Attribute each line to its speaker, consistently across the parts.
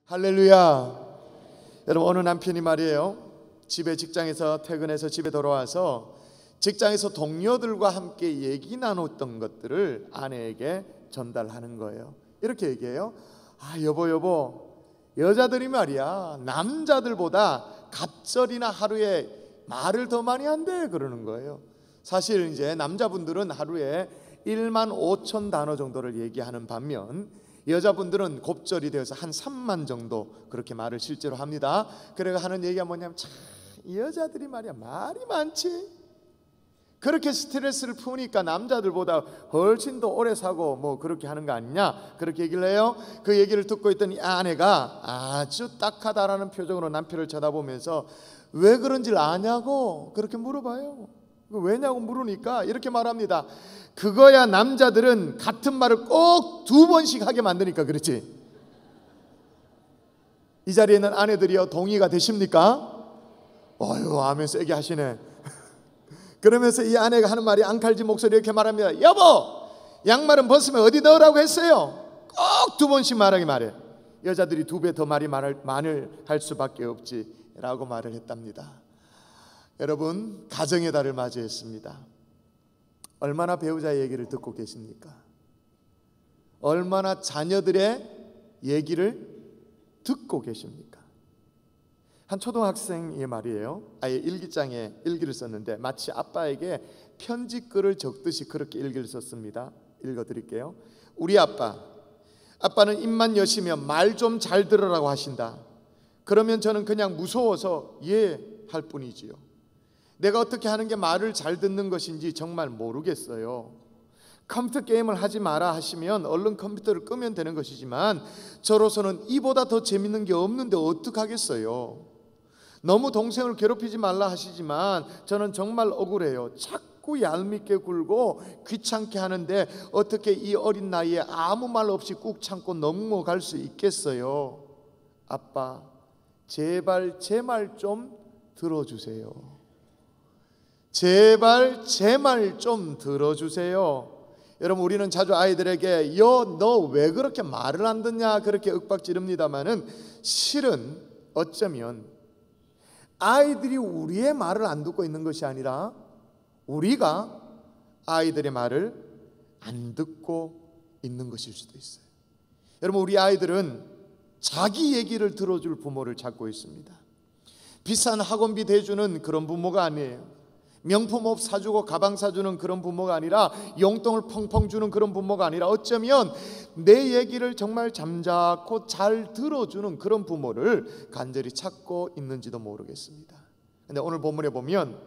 Speaker 1: 할렐루야. 여러분, 어느 남편이 말이에요, 집에 직장에서 퇴근해서 집에 돌아와서 직장에서 동료들과 함께 얘기 나눴던 것들을 아내에게 전달하는 거예요. 이렇게 얘기해요. 여보, 여자들이 말이야 남자들보다 갑절이나 하루에 말을 더 많이 한대, 그러는 거예요. 사실 이제 남자분들은 하루에 1만 5천 단어 정도를 얘기하는 반면 여자분들은 곱절이 되어서 한 3만 정도 그렇게 말을 실제로 합니다. 그래가 하는 얘기가 뭐냐면, 참 여자들이 말이야 말이 많지. 그렇게 스트레스를 푸니까 남자들보다 훨씬 더 오래 사고 뭐 그렇게 하는 거 아니냐, 그렇게 얘기를 해요. 그 얘기를 듣고 있던 이 아내가 아주 딱하다라는 표정으로 남편을 쳐다보면서 왜 그런지를 아냐고 그렇게 물어봐요. 왜냐고 물으니까 이렇게 말합니다. 그거야 남자들은 같은 말을 꼭 2번씩 하게 만드니까 그렇지. 이 자리에 있는 아내들이요, 동의가 되십니까? 아멘 세게 하시네. 그러면서 이 아내가 하는 말이 앙칼진 목소리 이렇게 말합니다. 여보, 양말은 벗으면 어디 넣으라고 했어요? 꼭 2번씩 말해. 여자들이 2배 더 말을 할 수밖에 없지 라고 말을 했답니다. 여러분, 가정의 달을 맞이했습니다. 얼마나 배우자의 얘기를 듣고 계십니까? 얼마나 자녀들의 얘기를 듣고 계십니까? 한 초등학생의 말이에요. 아예 일기장에 일기를 썼는데 마치 아빠에게 편지글을 적듯이 그렇게 일기를 썼습니다. 읽어드릴게요. 우리 아빠는 입만 여시면 말 좀 잘 들으라고 하신다. 그러면 저는 그냥 무서워서 예 할 뿐이지요. 내가 어떻게 하는 게 말을 잘 듣는 것인지 정말 모르겠어요. 컴퓨터 게임을 하지 마라 하시면 얼른 컴퓨터를 끄면 되는 것이지만 저로서는 이보다 더 재밌는 게 없는데 어떡하겠어요. 너무 동생을 괴롭히지 말라 하시지만 저는 정말 억울해요. 자꾸 얄밉게 굴고 귀찮게 하는데 어떻게 이 어린 나이에 아무 말 없이 꾹 참고 넘어갈 수 있겠어요. 아빠, 제발 제 말 좀 들어주세요. 제발 제 말 좀 들어주세요. 여러분, 우리는 자주 아이들에게 너 왜 그렇게 말을 안 듣냐 그렇게 윽박지릅니다마는 실은 어쩌면 아이들이 우리의 말을 안 듣고 있는 것이 아니라 우리가 아이들의 말을 안 듣고 있는 것일 수도 있어요. 여러분, 우리 아이들은 자기 얘기를 들어줄 부모를 찾고 있습니다. 비싼 학원비 대주는 그런 부모가 아니에요. 명품 옷 사주고 가방 사주는 그런 부모가 아니라, 용돈을 펑펑 주는 그런 부모가 아니라 어쩌면 내 얘기를 정말 잠자코 잘 들어주는 그런 부모를 간절히 찾고 있는지도 모르겠습니다. 근데 오늘 본문에 보면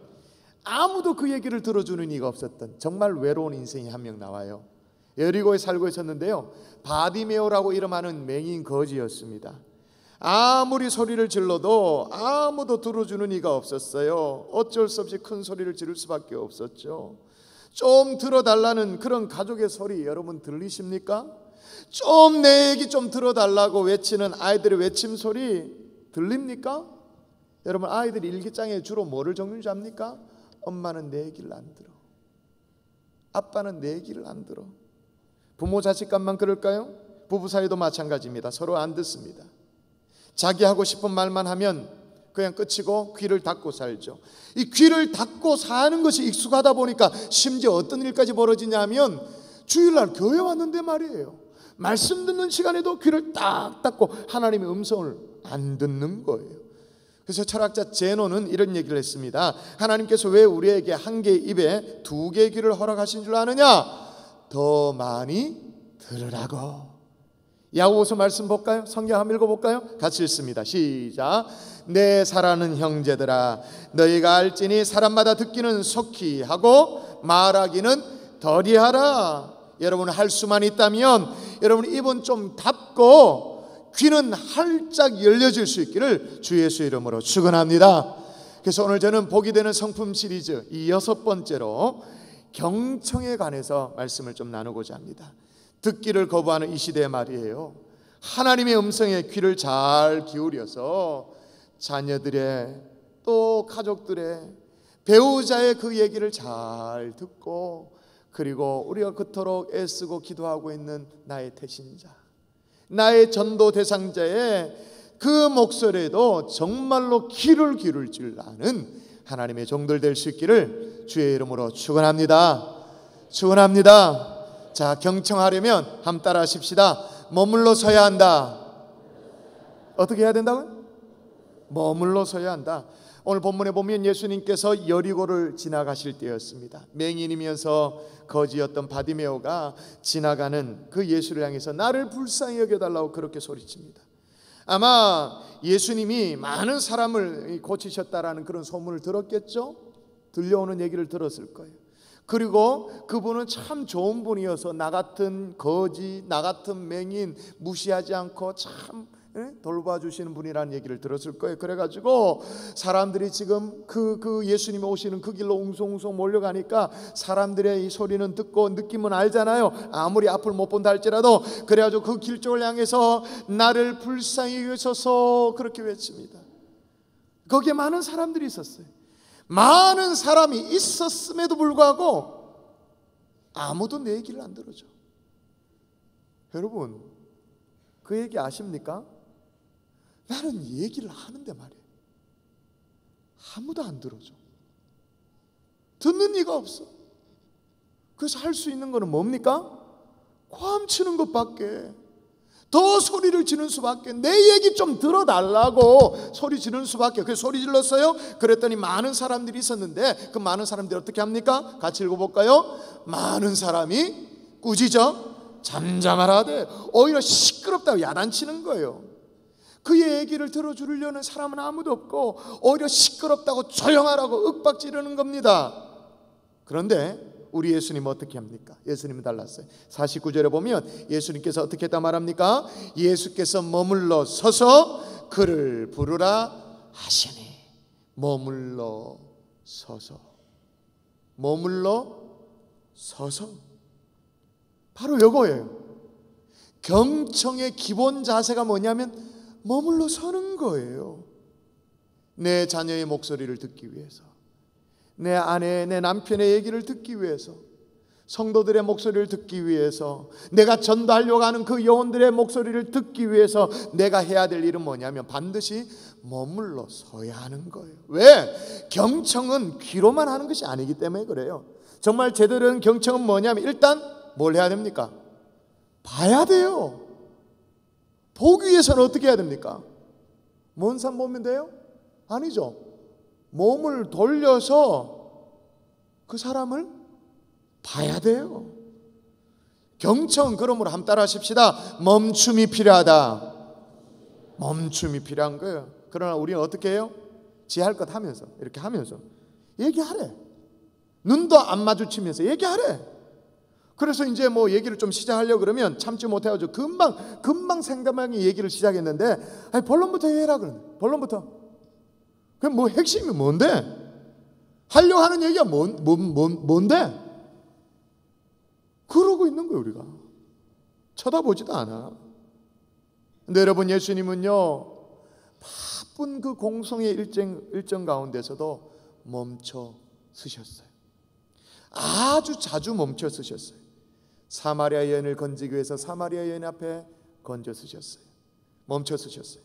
Speaker 1: 아무도 그 얘기를 들어주는 이가 없었던 정말 외로운 인생이 한 명 나와요. 여리고에 살고 있었는데요, 바디메오라고 이름하는 맹인 거지였습니다. 아무리 소리를 질러도 아무도 들어주는 이가 없었어요. 어쩔 수 없이 큰 소리를 지를 수밖에 없었죠. 좀 들어달라는 그런 가족의 소리 여러분 들리십니까? 좀 내 얘기 좀 들어달라고 외치는 아이들의 외침 소리 들립니까? 여러분, 아이들이 일기장에 주로 뭐를 적는지 압니까? 엄마는 내 얘기를 안 들어, 아빠는 내 얘기를 안 들어. 부모 자식 간만 그럴까요? 부부 사이도 마찬가지입니다. 서로 안 듣습니다. 자기 하고 싶은 말만 하면 그냥 끝이고 귀를 닫고 살죠. 이 귀를 닫고 사는 것이 익숙하다 보니까 심지어 어떤 일까지 벌어지냐면, 주일날 교회 왔는데 말이에요, 말씀 듣는 시간에도 귀를 딱 닫고 하나님의 음성을 안 듣는 거예요. 그래서 철학자 제노는 이런 얘기를 했습니다. 하나님께서 왜 우리에게 한 개의 입에 2개의 귀를 허락하신 줄 아느냐? 더 많이 들으라고. 야고보서 말씀 볼까요? 성경 한번 읽어볼까요? 같이 읽습니다. 시작. 내 사랑하는 형제들아, 너희가 알지니 사람마다 듣기는 속히 하고 말하기는 덜히 하라. 여러분, 할 수만 있다면 여러분 입은 좀 닫고 귀는 활짝 열려질 수 있기를 주 예수 이름으로 축원합니다. 그래서 오늘 저는 복이 되는 성품 시리즈 이 6번째로 경청에 관해서 말씀을 좀 나누고자 합니다. 듣기를 거부하는 이 시대의 말이에요, 하나님의 음성에 귀를 잘 기울여서 자녀들의 또 가족들의 배우자의 그 얘기를 잘 듣고, 그리고 우리가 그토록 애쓰고 기도하고 있는 나의 태신자, 나의 전도 대상자의 그 목소리에도 정말로 귀를 기울일 줄 아는 하나님의 종들 될 수 있기를 주의 이름으로 축원합니다. 축원합니다. 자, 경청하려면 함 따라 하십시다. 머물러 서야 한다. 어떻게 해야 된다고요? 머물러 서야 한다. 오늘 본문에 보면 예수님께서 여리고를 지나가실 때였습니다. 맹인이면서 거지였던 바디메오가 지나가는 그 예수를 향해서 나를 불쌍히 여겨달라고 그렇게 소리칩니다. 아마 예수님이 많은 사람을 고치셨다라는 그런 소문을 들었겠죠. 들려오는 얘기를 들었을 거예요. 그리고 그분은 참 좋은 분이어서 나 같은 거지, 나 같은 맹인 무시하지 않고 참 돌봐주시는 분이라는 얘기를 들었을 거예요. 그래가지고 사람들이 지금 그 예수님이 오시는 그 길로 웅성웅성 몰려가니까 사람들의 이 소리는 듣고 느낌은 알잖아요. 아무리 앞을 못 본다 할지라도. 그래가지고 그 길 쪽을 향해서 나를 불쌍히 여기소서 그렇게 외칩니다. 거기에 많은 사람들이 있었어요. 많은 사람이 있었음에도 불구하고 아무도 내 얘기를 안 들어줘. 여러분, 그 얘기 아십니까? 나는 얘기를 하는데 말이에요, 아무도 안 들어줘. 듣는 이가 없어. 그래서 할 수 있는 거는 뭡니까? 고함치는 것밖에. 더 소리를 지르는 수밖에. 내 얘기 좀 들어달라고 소리 지르는 수밖에. 그래서 소리 질렀어요. 그랬더니 많은 사람들이 있었는데 그 많은 사람들이 어떻게 합니까? 같이 읽어볼까요? 많은 사람이 꾸짖어 잠잠하라 하되 오히려 시끄럽다고 야단치는 거예요. 그의 얘기를 들어주려는 사람은 아무도 없고 오히려 시끄럽다고 조용하라고 윽박지르는 겁니다. 그런데 우리 예수님은 어떻게 합니까? 예수님은 달랐어요. 49절에 보면 예수님께서 어떻게 했다 말합니까? 예수께서 머물러 서서 그를 부르라 하시니. 머물러 서서. 머물러 서서. 바로 이거예요. 경청의 기본 자세가 뭐냐면 머물러 서는 거예요. 내 자녀의 목소리를 듣기 위해서, 내 아내, 내 남편의 얘기를 듣기 위해서, 성도들의 목소리를 듣기 위해서, 내가 전도하려고 하는 그 영혼들의 목소리를 듣기 위해서 내가 해야 될 일은 뭐냐면 반드시 머물러 서야 하는 거예요. 왜? 경청은 귀로만 하는 것이 아니기 때문에 그래요. 정말 제대로 된 경청은 뭐냐면 일단 뭘 해야 됩니까? 봐야 돼요. 보기 위해서는 어떻게 해야 됩니까? 먼 산 보면 돼요? 아니죠. 몸을 돌려서 그 사람을 봐야 돼요. 경청, 그러므로 한번 따라 하십시다. 멈춤이 필요하다. 멈춤이 필요한 거예요. 그러나 우리는 어떻게 해요? 지 할 것 하면서, 이렇게 하면서 얘기하래. 눈도 안 마주치면서 얘기하래. 그래서 이제 뭐 얘기를 좀 시작하려고 그러면 참지 못해가지고 금방 상대방이 얘기를 시작했는데, 아니 본론부터 해라 그러네. 본론부터. 그럼 뭐 핵심이 뭔데? 하려고 하는 얘기가 뭔데? 그러고 있는 거예요. 우리가 쳐다보지도 않아. 근데 여러분, 예수님은요 바쁜 그 공성의 일정 가운데서도 멈춰 서셨어요. 아주 자주 멈춰 서셨어요. 사마리아 여인을 건지기 위해서 사마리아 여인 앞에 건져 서셨어요. 멈춰 서셨어요.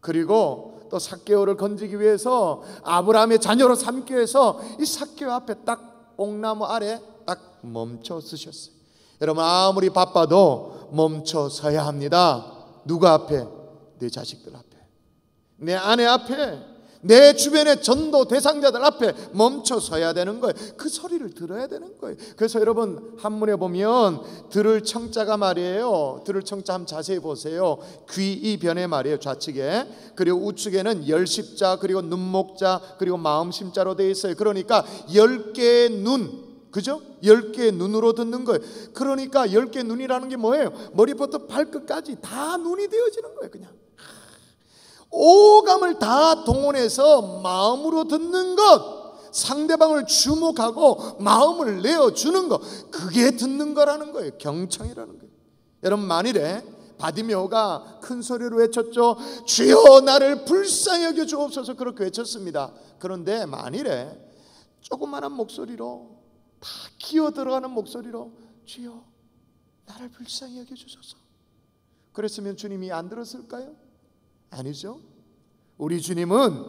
Speaker 1: 그리고 또 삭개오를 건지기 위해서 아브라함의 자녀로 삼기 위해서 이 삭개오 앞에 딱 옥나무 아래 딱 멈춰 서셨어요. 여러분, 아무리 바빠도 멈춰 서야 합니다. 누가 앞에? 내 자식들 앞에, 내 아내 앞에, 내 주변의 전도 대상자들 앞에 멈춰 서야 되는 거예요. 그 소리를 들어야 되는 거예요. 그래서 여러분, 한문에 보면 들을 청자가 말이에요. 들을 청자 한번 자세히 보세요. 귀이변의 말이에요. 좌측에. 그리고 우측에는 열십자, 그리고 눈목자, 그리고 마음심자로 되어 있어요. 그러니까 10개의 눈, 그죠? 10개의 눈으로 듣는 거예요. 그러니까 10개의 눈이라는 게 뭐예요? 머리부터 발끝까지 다 눈이 되어지는 거예요. 그냥 오감을 다 동원해서 마음으로 듣는 것, 상대방을 주목하고 마음을 내어주는 것, 그게 듣는 거라는 거예요. 경청이라는 거예요. 여러분, 만일에 바디메오가 큰 소리로 외쳤죠. 주여 나를 불쌍히 여겨 주옵소서, 그렇게 외쳤습니다. 그런데 만일에 조그마한 목소리로, 다 기어 들어가는 목소리로 주여 나를 불쌍히 여겨 주소서, 그랬으면 주님이 안 들었을까요? 아니죠. 우리 주님은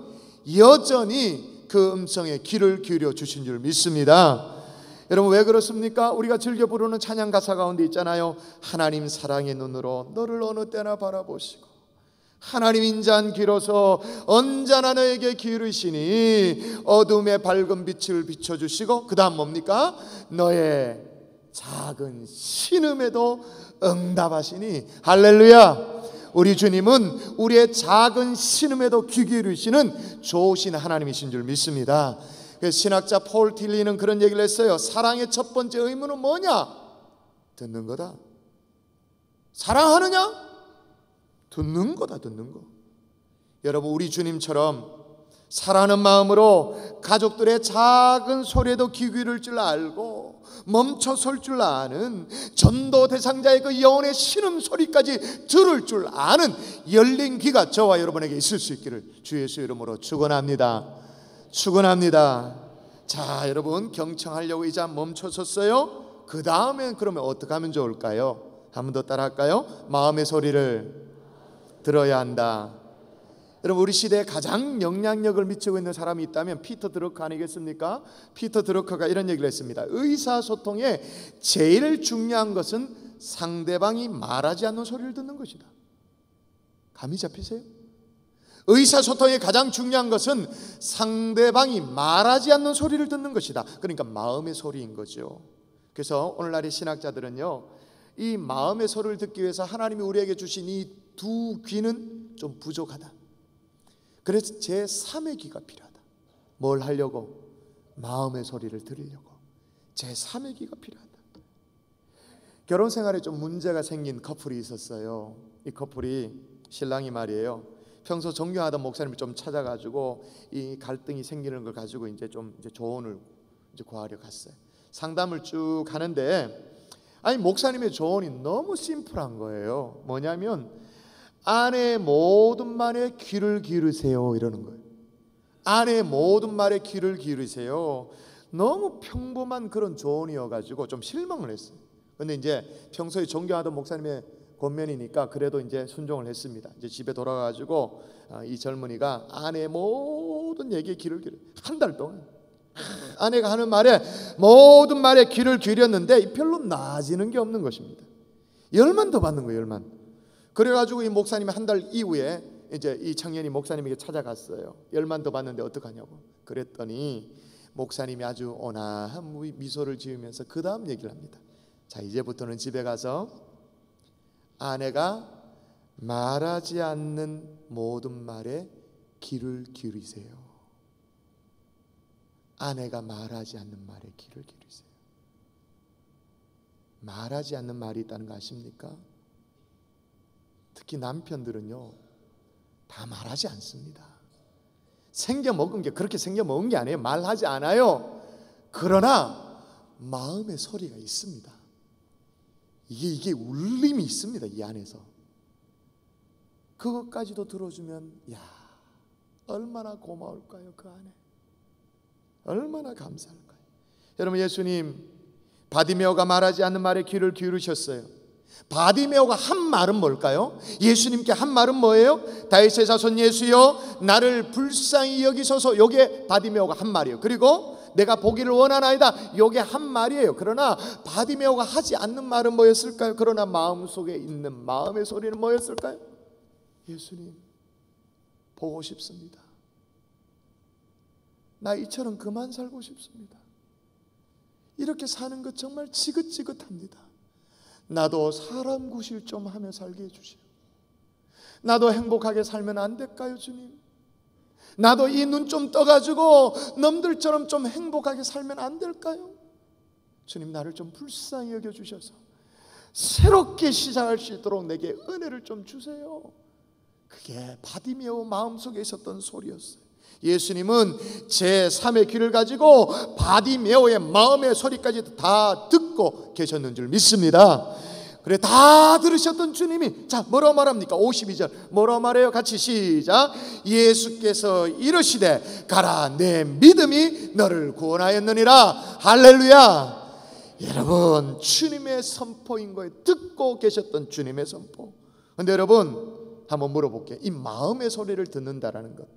Speaker 1: 여전히 그 음성에 귀를 기울여 주신 줄 믿습니다. 여러분, 왜 그렇습니까? 우리가 즐겨 부르는 찬양 가사 가운데 있잖아요. 하나님 사랑의 눈으로 너를 어느 때나 바라보시고 하나님 인자한 귀로서 언제나 너에게 기울이시니 어둠의 밝은 빛을 비춰주시고, 그 다음 뭡니까? 너의 작은 신음에도 응답하시니. 할렐루야. 우리 주님은 우리의 작은 신음에도 귀 기울이시는 좋으신 하나님이신 줄 믿습니다. 신학자 폴 틸리는 그런 얘기를 했어요. 사랑의 첫 번째 의무는 뭐냐? 듣는 거다. 사랑하느냐? 듣는 거다. 듣는 거. 여러분, 우리 주님처럼 사랑하는 마음으로 가족들의 작은 소리에도 귀 기울일 줄 알고 멈춰 설 줄 아는, 전도 대상자의 그 영혼의 신음소리까지 들을 줄 아는 열린 귀가 저와 여러분에게 있을 수 있기를 주 예수 이름으로 축원합니다. 축원합니다. 자, 여러분, 경청하려고 이제 멈춰섰어요. 그 다음엔 그러면 어떻게 하면 좋을까요? 한 번 더 따라 할까요? 마음의 소리를 들어야 한다. 여러분, 우리 시대에 가장 영향력을 미치고 있는 사람이 있다면 피터 드러커 아니겠습니까? 피터 드러커가 이런 얘기를 했습니다. 의사소통에 제일 중요한 것은 상대방이 말하지 않는 소리를 듣는 것이다. 감이 잡히세요? 의사소통에 가장 중요한 것은 상대방이 말하지 않는 소리를 듣는 것이다. 그러니까 마음의 소리인 거죠. 그래서 오늘날의 신학자들은요, 이 마음의 소리를 듣기 위해서 하나님이 우리에게 주신 이 두 귀는 좀 부족하다. 그래서 제3의 귀가 필요하다. 뭘 하려고? 마음의 소리를 들으려고. 제3의 귀가 필요하다. 결혼 생활에 좀 문제가 생긴 커플이 있었어요. 이 커플이, 신랑이 말이에요, 평소 존경하던 목사님을 좀 찾아가지고 이 갈등이 생기는 걸 가지고 이제 조언을 구하려 갔어요. 상담을 쭉 하는데, 아니, 목사님의 조언이 너무 심플한 거예요. 뭐냐면 아내의 모든 말에 귀를 기울이세요, 이러는 거예요. 아내의 모든 말에 귀를 기울이세요. 너무 평범한 그런 조언이어가지고 좀 실망을 했어요. 근데 이제 평소에 존경하던 목사님의 권면이니까 그래도 이제 순종을 했습니다. 이제 집에 돌아가가지고 이 젊은이가 아내의 모든 얘기에 귀를 기울여, 한 달 동안 아내가 하는 말에, 모든 말에 귀를 기울였는데 별로 나아지는 게 없는 것입니다. 열만 더 받는 거예요, 열만. 그래가지고 이 목사님이 한 달 이후에 이제 이 청년이 목사님에게 찾아갔어요. 열만 더 받는데 어떡하냐고. 그랬더니 목사님이 아주 온화한 미소를 지으면서 그 다음 얘기를 합니다. 자, 이제부터는 집에 가서 아내가 말하지 않는 모든 말에 귀를 기울이세요. 아내가 말하지 않는 말에 귀를 기울이세요. 말하지 않는 말이 있다는 거 아십니까? 특히 남편들은요, 다 말하지 않습니다. 생겨먹은 게 그렇게 생겨먹은 게 아니에요. 말하지 않아요. 그러나 마음의 소리가 있습니다. 이게 울림이 있습니다, 이 안에서. 그것까지도 들어주면, 야, 얼마나 고마울까요? 그 안에 얼마나 감사할까요? 여러분, 예수님 바디메오가 말하지 않는 말에 귀를 기울이셨어요. 바디메오가 한 말은 뭘까요? 예수님께 한 말은 뭐예요? 다윗의 자손 예수여, 나를 불쌍히 여기소서. 요게 바디메오가 한 말이에요. 그리고 내가 보기를 원하나이다, 요게 한 말이에요. 그러나 바디메오가 하지 않는 말은 뭐였을까요? 그러나 마음속에 있는 마음의 소리는 뭐였을까요? 예수님 보고 싶습니다. 나 이처럼 그만 살고 싶습니다. 이렇게 사는 것 정말 지긋지긋합니다. 나도 사람 구실 좀 하며 살게 해주시오. 나도 행복하게 살면 안 될까요, 주님? 나도 이 눈 좀 떠가지고 남들처럼 좀 행복하게 살면 안 될까요? 주님, 나를 좀 불쌍히 여겨주셔서 새롭게 시작할 수 있도록 내게 은혜를 좀 주세요. 그게 바디메오 마음속에 있었던 소리였어요. 예수님은 제3의 귀를 가지고 바디메오의 마음의 소리까지 다 듣고 계셨는 줄 믿습니다. 그래, 다 들으셨던 주님이, 자, 뭐라고 말합니까? 52절 뭐라고 말해요? 같이 시작. 예수께서 이르시되 가라, 내 믿음이 너를 구원하였느니라. 할렐루야. 여러분, 주님의 선포인 거예요. 듣고 계셨던 주님의 선포. 근데 여러분 한번 물어볼게요. 이 마음의 소리를 듣는다라는 것,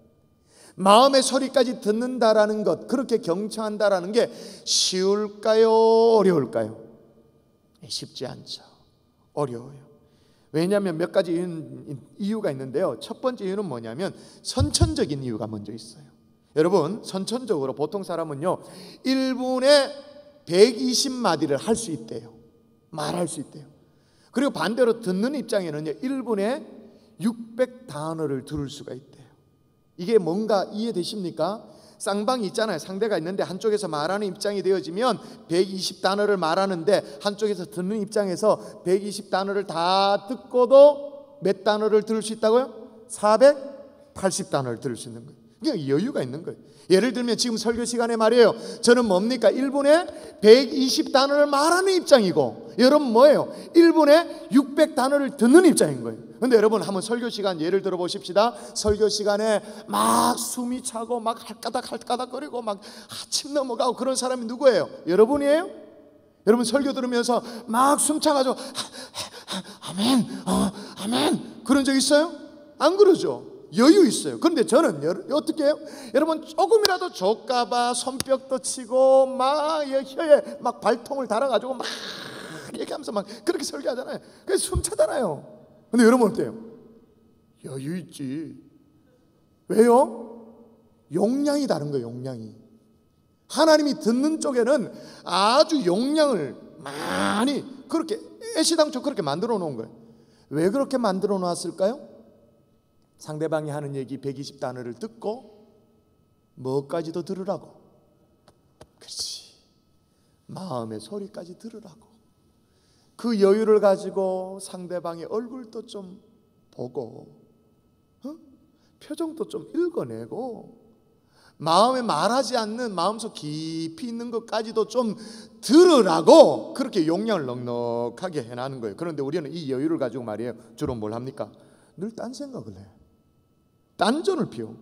Speaker 1: 마음의 소리까지 듣는다라는 것, 그렇게 경청한다라는 게 쉬울까요? 어려울까요? 쉽지 않죠. 어려워요. 왜냐하면 몇 가지 이유가 있는데요. 첫 번째 이유는 뭐냐면 선천적인 이유가 먼저 있어요. 여러분, 선천적으로 보통 사람은요 1분에 120마디를 할 수 있대요. 말할 수 있대요. 그리고 반대로 듣는 입장에는요 1분에 600단어를 들을 수가 있대요. 이게 뭔가 이해되십니까? 쌍방이 있잖아요. 상대가 있는데 한쪽에서 말하는 입장이 되어지면 120단어를 말하는데 한쪽에서 듣는 입장에서 120단어를 다 듣고도 몇 단어를 들을 수 있다고요? 480단어를 들을 수 있는 거예요. 그냥 여유가 있는 거예요. 예를 들면 지금 설교 시간에 말이에요. 저는 뭡니까? 1분에 120단어를 말하는 입장이고 여러분 뭐예요? 1분에 600단어를 듣는 입장인 거예요. 근데 여러분 한번 설교 시간 예를 들어 보십시다. 설교 시간에 막 숨이 차고 막 할까닥거리고 막 침 넘어가고 그런 사람이 누구예요? 여러분이에요? 여러분 설교 들으면서 막 숨 차가지고 아멘 아멘 그런 적 있어요? 안 그러죠. 여유 있어요. 그런데 저는 어떻게 해요? 여러분 조금이라도 족가봐 손뼉도 치고 막 혀에 막 발통을 달아가지고 막 얘기하면서 막 그렇게 설교하잖아요. 그래서 숨 차잖아요. 근데 여러분 어때요? 여유 있지. 왜요? 용량이 다른 거예요. 용량이. 하나님이 듣는 쪽에는 아주 용량을 많이 그렇게 애시당초 그렇게 만들어 놓은 거예요. 왜 그렇게 만들어 놨을까요? 상대방이 하는 얘기 120단어를 듣고 뭐까지도 들으라고. 그렇지. 마음의 소리까지 들으라고. 그 여유를 가지고 상대방의 얼굴도 좀 보고 표정도 좀 읽어내고 마음에 말하지 않는 마음속 깊이 있는 것까지도 좀 들으라고 그렇게 용량을 넉넉하게 해놔는 거예요. 그런데 우리는 이 여유를 가지고 말이에요 주로 뭘 합니까? 늘 딴 생각을 해. 딴전을 피워.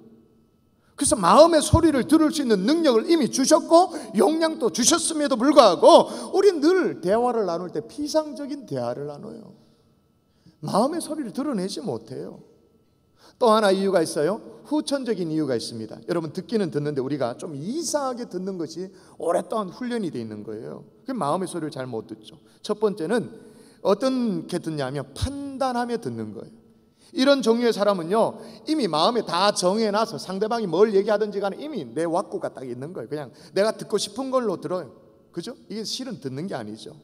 Speaker 1: 그래서 마음의 소리를 들을 수 있는 능력을 이미 주셨고 용량도 주셨음에도 불구하고 우리는 늘 대화를 나눌 때 피상적인 대화를 나눠요. 마음의 소리를 드러내지 못해요. 또 하나 이유가 있어요. 후천적인 이유가 있습니다. 여러분 듣기는 듣는데 우리가 좀 이상하게 듣는 것이 오랫동안 훈련이 되어 있는 거예요. 그 마음의 소리를 잘 못 듣죠. 첫 번째는 어떻게 듣냐면 판단하며 듣는 거예요. 이런 종류의 사람은요 이미 마음에 다 정해놔서 상대방이 뭘 얘기하든지 간에 이미 내 왁구가 딱 있는 거예요. 그냥 내가 듣고 싶은 걸로 들어요. 그죠? 이게 실은 듣는 게 아니죠.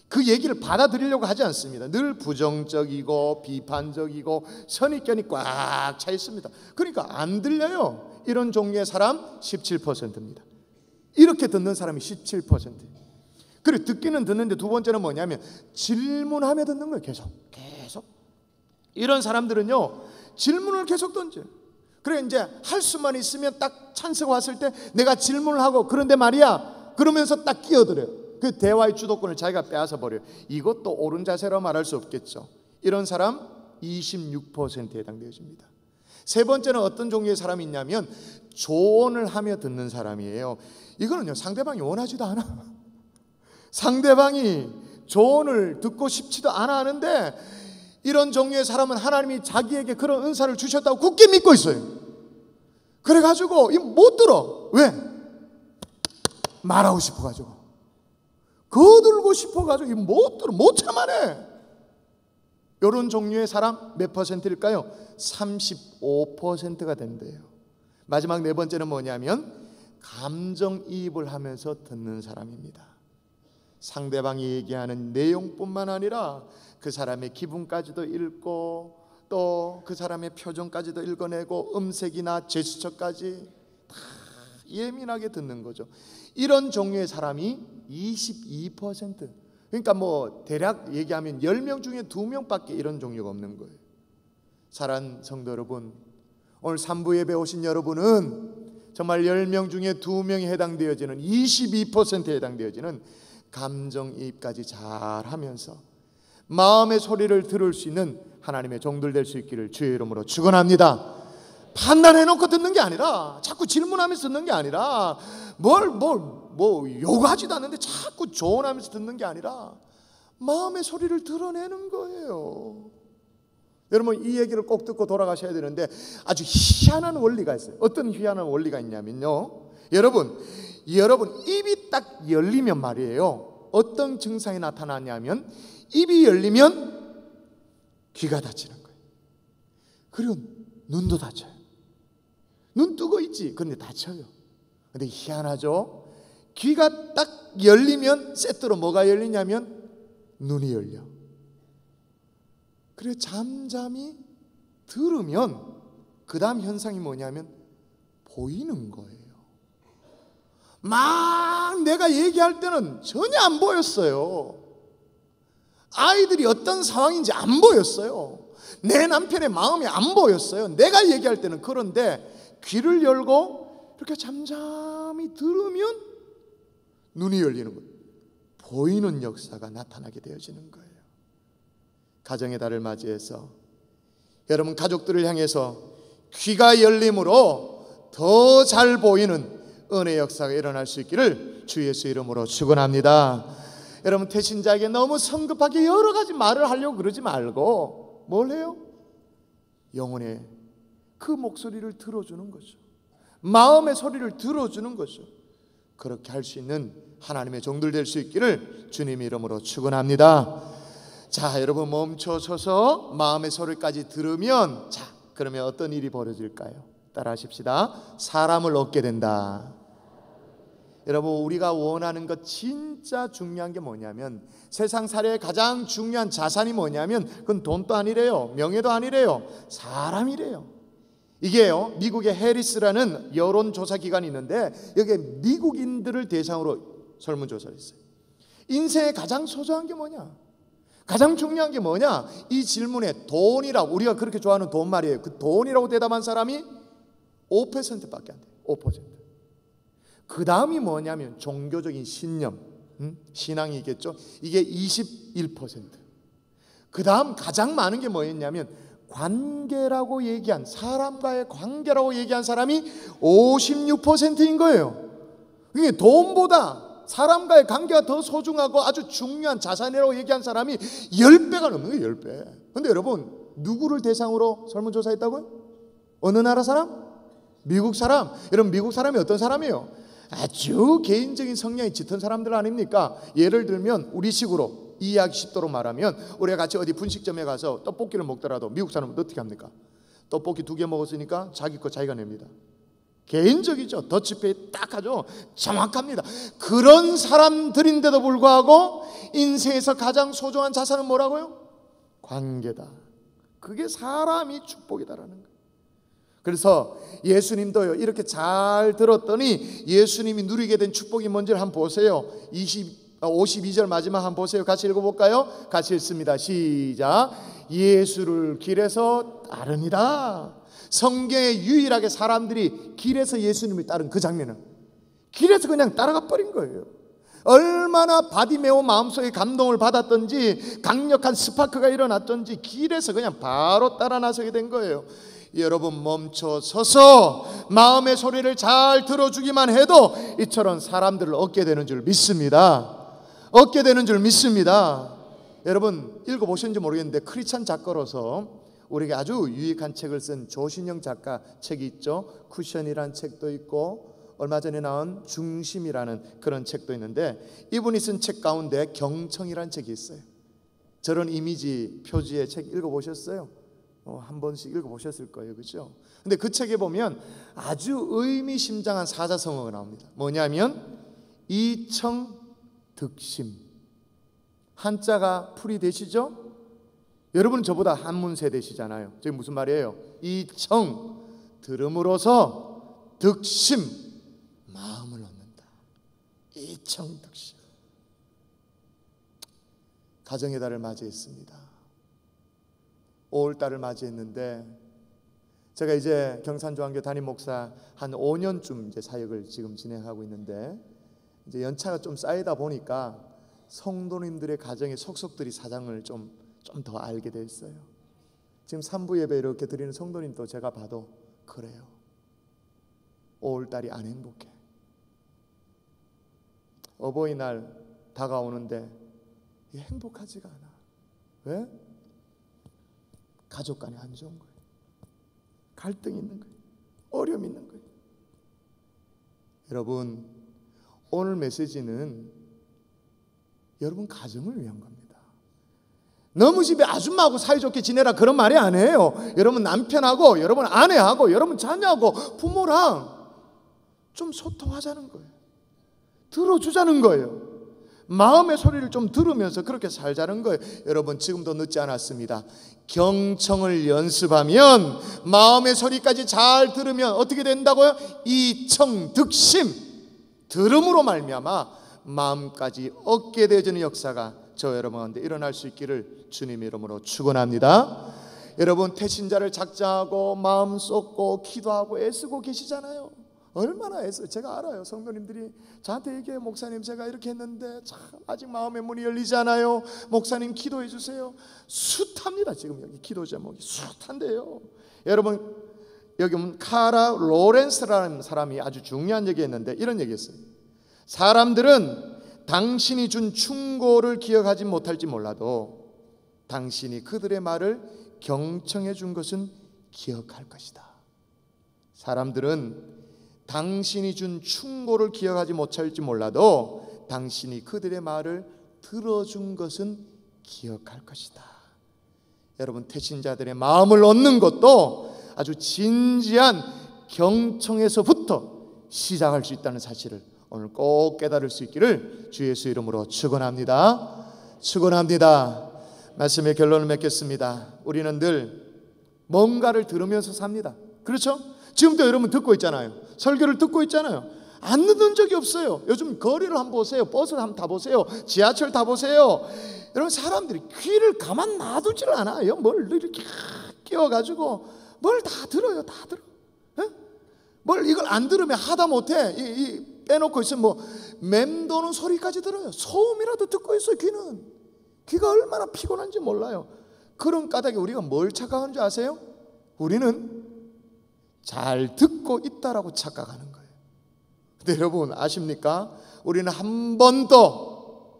Speaker 1: 그 얘기를 받아들이려고 하지 않습니다. 늘 부정적이고 비판적이고 선입견이 꽉 차 있습니다. 그러니까 안 들려요. 이런 종류의 사람 17%입니다. 이렇게 듣는 사람이 17%예요. 그리고 듣기는 듣는데 두 번째는 뭐냐면 질문하며 듣는 거예요. 계속 이런 사람들은요 질문을 계속 던져요. 그래 이제 할 수만 있으면 딱 찬스가 왔을 때 내가 질문을 하고 그런데 말이야 그러면서 딱 끼어들어요. 그 대화의 주도권을 자기가 빼앗아 버려요. 이것도 옳은 자세로 말할 수 없겠죠. 이런 사람 26%에 해당되어집니다. 세 번째는 어떤 종류의 사람이 있냐면 조언을 하며 듣는 사람이에요. 이거는요 상대방이 원하지도 않아. 상대방이 조언을 듣고 싶지도 않아 하는데 이런 종류의 사람은 하나님이 자기에게 그런 은사를 주셨다고 굳게 믿고 있어요. 그래가지고 못 들어. 왜? 말하고 싶어가지고 거들고 싶어가지고 못 들어. 못 참아내. 이런 종류의 사람 몇 퍼센트일까요? 35%가 된대요. 마지막 네 번째는 뭐냐면 감정이입을 하면서 듣는 사람입니다. 상대방이 얘기하는 내용뿐만 아니라 그 사람의 기분까지도 읽고 또 그 사람의 표정까지도 읽어내고 음색이나 제스처까지 다 예민하게 듣는 거죠. 이런 종류의 사람이 22%. 그러니까 뭐 대략 얘기하면 10명 중에 2명밖에 이런 종류가 없는 거예요. 사랑하는 성도 여러분, 오늘 3부 예배 오신 여러분은 정말 10명 중에 2명이 해당되어지는 22%에 해당되어지는 감정이입까지 잘 하면서 마음의 소리를 들을 수 있는 하나님의 종들 될 수 있기를 주의 이름으로 축원합니다. 판단해놓고 듣는 게 아니라 자꾸 질문하면서 듣는 게 아니라 뭐 요구하지도 않는데 자꾸 조언하면서 듣는 게 아니라 마음의 소리를 드러내는 거예요. 여러분 이 얘기를 꼭 듣고 돌아가셔야 되는데 아주 희한한 원리가 있어요. 어떤 희한한 원리가 있냐면요, 여러분 입이 딱 열리면 말이에요, 어떤 증상이 나타나냐면 입이 열리면 귀가 닫히는 거예요. 그리고 눈도 닫혀요. 눈 뜨고 있지, 그런데 닫혀요. 근데 희한하죠? 귀가 딱 열리면 세트로 뭐가 열리냐면 눈이 열려. 그래 잠잠히 들으면 그 다음 현상이 뭐냐면 보이는 거예요. 막 내가 얘기할 때는 전혀 안 보였어요. 아이들이 어떤 상황인지 안 보였어요. 내 남편의 마음이 안 보였어요. 내가 얘기할 때는. 그런데 귀를 열고 이렇게 잠잠히 들으면 눈이 열리는 거예요. 보이는 역사가 나타나게 되어지는 거예요. 가정의 달을 맞이해서 여러분 가족들을 향해서 귀가 열림으로 더 잘 보이는 은혜 역사가 일어날 수 있기를 주 예수 이름으로 축원합니다. 여러분 태신자에게 너무 성급하게 여러 가지 말을 하려고 그러지 말고 뭘 해요? 영혼의 그 목소리를 들어주는 거죠. 마음의 소리를 들어주는 거죠. 그렇게 할 수 있는 하나님의 종들 될 수 있기를 주님 이름으로 축원합니다. 자, 여러분 멈춰서서 마음의 소리까지 들으면, 자, 그러면 어떤 일이 벌어질까요? 따라 하십시다. 사람을 얻게 된다. 여러분 우리가 원하는 것 진짜 중요한 게 뭐냐면, 세상살이의 가장 중요한 자산이 뭐냐면 그건 돈도 아니래요, 명예도 아니래요, 사람이래요. 이게요, 미국의 해리스라는 여론조사기관이 있는데 여기에 미국인들을 대상으로 설문조사를 했어요. 인생에 가장 소중한 게 뭐냐, 가장 중요한 게 뭐냐, 이 질문에 돈이라고, 우리가 그렇게 좋아하는 돈 말이에요, 그 돈이라고 대답한 사람이 5%밖에 안 돼요. 5%. 그 다음이 뭐냐면 종교적인 신념, 신앙이겠죠. 이게 21%. 그 다음 가장 많은 게 뭐였냐면 관계라고 얘기한, 사람과의 관계라고 얘기한 사람이 56%인 거예요. 이게 돈보다 사람과의 관계가 더 소중하고 아주 중요한 자산이라고 얘기한 사람이 10배가 넘는 거예요. 10배. 근데 여러분 누구를 대상으로 설문조사했다고요? 어느 나라 사람? 미국 사람. 여러분 미국 사람이 어떤 사람이에요? 아주 개인적인 성향이 짙은 사람들 아닙니까? 예를 들면 우리식으로 이해하기 쉽도록 말하면, 우리가 같이 어디 분식점에 가서 떡볶이를 먹더라도 미국 사람은 어떻게 합니까? 떡볶이 2개 먹었으니까 자기 거 자기가 냅니다. 개인적이죠. 더치페이 딱 하죠. 정확합니다. 그런 사람들인데도 불구하고 인생에서 가장 소중한 자산은 뭐라고요? 관계다. 그게 사람이 축복이다라는 거예요. 그래서 예수님도요, 이렇게 잘 들었더니 예수님이 누리게 된 축복이 뭔지를 한번 보세요. 52절 마지막 한번 보세요. 같이 읽어볼까요? 같이 읽습니다. 시작. 예수를 길에서 따르니라. 성경에 유일하게 사람들이 길에서 예수님을 따른 그 장면은, 길에서 그냥 따라가 버린 거예요. 얼마나 바디메오 마음속에 감동을 받았던지, 강력한 스파크가 일어났던지 길에서 그냥 바로 따라 나서게 된 거예요. 여러분 멈춰 서서 마음의 소리를 잘 들어주기만 해도 이처럼 사람들을 얻게 되는 줄 믿습니다. 얻게 되는 줄 믿습니다. 여러분 읽어보셨는지 모르겠는데 크리스찬 작가로서 우리에게 아주 유익한 책을 쓴 조신영 작가 책이 있죠. 쿠션이라는 책도 있고 얼마 전에 나온 중심이라는 그런 책도 있는데, 이분이 쓴 책 가운데 경청이라는 책이 있어요. 저런 이미지 표지의 책 읽어보셨어요? 한 번씩 읽어보셨을 거예요, 그렇죠? 근데 그 책에 보면 아주 의미심장한 사자성어가 나옵니다. 뭐냐면 이청득심. 한자가 풀이 되시죠? 여러분은 저보다 한문 세대시잖아요. 저게 무슨 말이에요? 이청, 들음으로써, 득심, 마음을 얻는다. 이청득심. 가정의 달을 맞이했습니다. 5월달을 맞이했는데, 제가 이제 경산조항교 담임 목사 한 5년쯤 이제 사역을 지금 진행하고 있는데, 이제 연차가 좀 쌓이다 보니까 성도님들의 가정의 속속들이 사정을 좀 더 알게 됐어요. 지금 3부 예배 이렇게 드리는 성도님도 제가 봐도 그래요. 5월달이 안 행복해. 어버이날 다가오는데 이게 행복하지가 않아. 왜? 가족 간에 안 좋은 거예요. 갈등이 있는 거예요. 어려움이 있는 거예요. 여러분, 오늘 메시지는 여러분 가정을 위한 겁니다. 너무 집에 아줌마하고 사이좋게 지내라 그런 말이 아니에요. 여러분 남편하고, 여러분 아내하고, 여러분 자녀하고, 부모랑 좀 소통하자는 거예요. 들어주자는 거예요. 마음의 소리를 좀 들으면서 그렇게 살자는 거예요. 여러분, 지금도 늦지 않았습니다. 경청을 연습하면, 마음의 소리까지 잘 들으면 어떻게 된다고요? 이청득심, 들음으로 말미암아 마음까지 얻게 되어지는 역사가 저 여러분 가운데 일어날 수 있기를 주님 이름으로 축원합니다. 여러분, 태신자를 작정하고 마음 쏟고 기도하고 애쓰고 계시잖아요. 얼마나 애써. 제가 알아요. 성도님들이 저한테 얘기해요. 목사님, 제가 이렇게 했는데 참 아직 마음의 문이 열리지 않아요. 목사님 기도해 주세요. 숱합니다. 지금 여기 기도 제목이 숱한데요. 여러분, 여기 보면 카라 로렌스라는 사람이 아주 중요한 얘기했는데 이런 얘기했어요. 사람들은 당신이 준 충고를 기억하지 못할지 몰라도 당신이 그들의 말을 경청해 준 것은 기억할 것이다. 사람들은 당신이 준 충고를 기억하지 못할지 몰라도 당신이 그들의 말을 들어준 것은 기억할 것이다. 여러분, 태신자들의 마음을 얻는 것도 아주 진지한 경청에서부터 시작할 수 있다는 사실을 오늘 꼭 깨달을 수 있기를 주 예수 이름으로 축원합니다. 축원합니다. 말씀의 결론을 맺겠습니다. 우리는 늘 뭔가를 들으면서 삽니다. 그렇죠? 지금도 여러분 듣고 있잖아요. 설교를 듣고 있잖아요. 안 듣는 적이 없어요. 요즘 거리를 한번 보세요. 버스를 한번 타보세요. 지하철 타보세요. 여러분, 사람들이 귀를 가만 놔두질 않아요. 뭘 이렇게 끼워가지고 뭘 다 들어요. 다 들어. 에? 뭘 이걸 안 들으면 하다 못해. 빼놓고 있으면 뭐 맴도는 소리까지 들어요. 소음이라도 듣고 있어요. 귀가 얼마나 피곤한지 몰라요. 그런 까닭에 우리가 뭘 착각하는 줄 아세요? 우리는 잘 듣고 있다라고 착각하는 거예요. 근데 여러분 아십니까? 우리는 한 번도,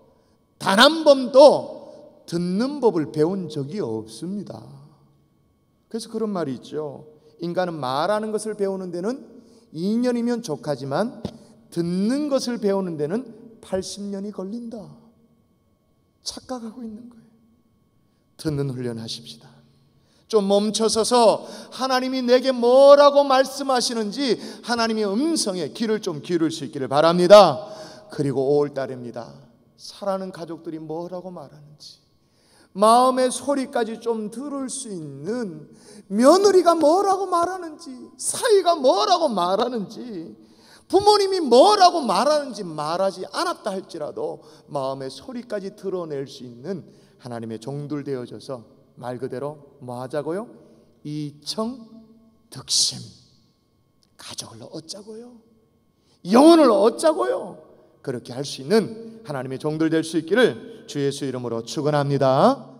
Speaker 1: 단 한 번도 듣는 법을 배운 적이 없습니다. 그래서 그런 말이 있죠. 인간은 말하는 것을 배우는 데는 2년이면 족하지만 듣는 것을 배우는 데는 80년이 걸린다. 착각하고 있는 거예요. 듣는 훈련하십시다. 좀 멈춰서서 하나님이 내게 뭐라고 말씀하시는지 하나님의 음성에 귀를 좀 기울일 수 있기를 바랍니다. 그리고 5월달입니다. 사랑하는 가족들이 뭐라고 말하는지, 마음의 소리까지 좀 들을 수 있는 며느리가 뭐라고 말하는지, 사위가 뭐라고 말하는지, 부모님이 뭐라고 말하는지 말하지 않았다 할지라도 마음의 소리까지 드러낼 수 있는 하나님의 종들 되어져서 말 그대로 뭐 하자고요? 이청득심, 가족을 얻자고요, 영혼을 얻자고요. 그렇게 할 수 있는 하나님의 종들 될 수 있기를 주 예수 이름으로 축원합니다.